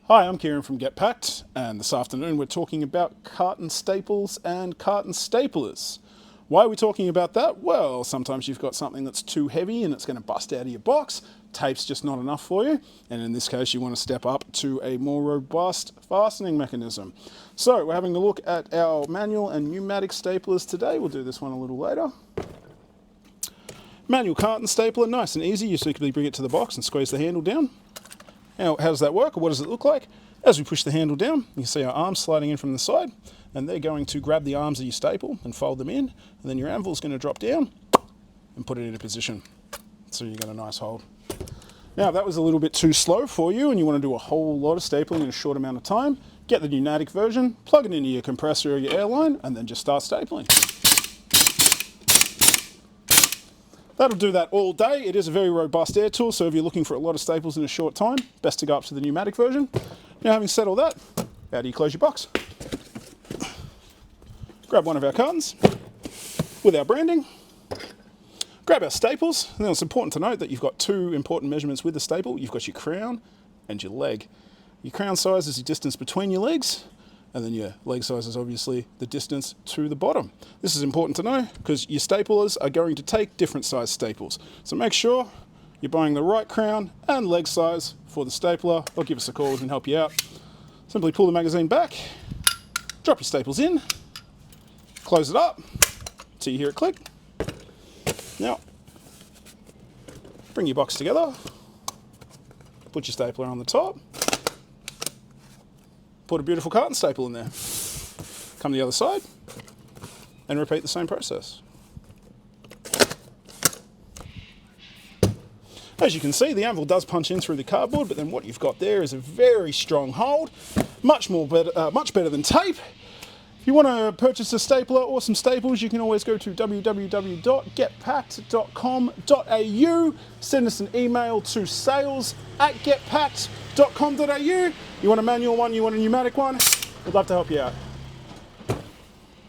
Hi, I'm Kieran from Get Packed, and this afternoon we're talking about carton staples and carton staplers. Why are we talking about that? Well, sometimes you've got something that's too heavy and it's going to bust out of your box. Tape's just not enough for you, and in this case you want to step up to a more robust fastening mechanism. So we're having a look at our manual and pneumatic staplers today. We'll do this one a little later. Manual carton stapler, nice and easy. You simply bring it to the box and squeeze the handle down. Now, how does that work, or what does it look like? As we push the handle down, you can see our arms sliding in from the side, and they're going to grab the arms of your staple and fold them in, and then your anvil is going to drop down and put it in a position. So you get a nice hold. Now, if that was a little bit too slow for you and you want to do a whole lot of stapling in a short amount of time, get the pneumatic version, plug it into your compressor or your airline, and then just start stapling. That'll do that all day. It is a very robust air tool, so if you're looking for a lot of staples in a short time, best to go up to the pneumatic version. Now, having said all that, how do you close your box? Grab one of our cartons with our branding, grab our staples. Now, it's important to note that you've got two important measurements with the staple. You've got your crown and your leg. Your crown size is the distance between your legs, and then your leg size is obviously the distance to the bottom. This is important to know because your staplers are going to take different size staples. So make sure you're buying the right crown and leg size for the stapler, or give us a call, we can help you out. Simply pull the magazine back, drop your staples in, close it up till you hear it click. Now, bring your box together, put your stapler on the top, put a beautiful carton staple in there. Come to the other side and repeat the same process. As you can see, the anvil does punch in through the cardboard, but then what you've got there is a very strong hold, much better than tape. If you want to purchase a stapler or some staples, you can always go to www.getpacked.com.au, send us an email to sales@getpacked.com.au. You want a manual one, you want a pneumatic one, we'd love to help you out.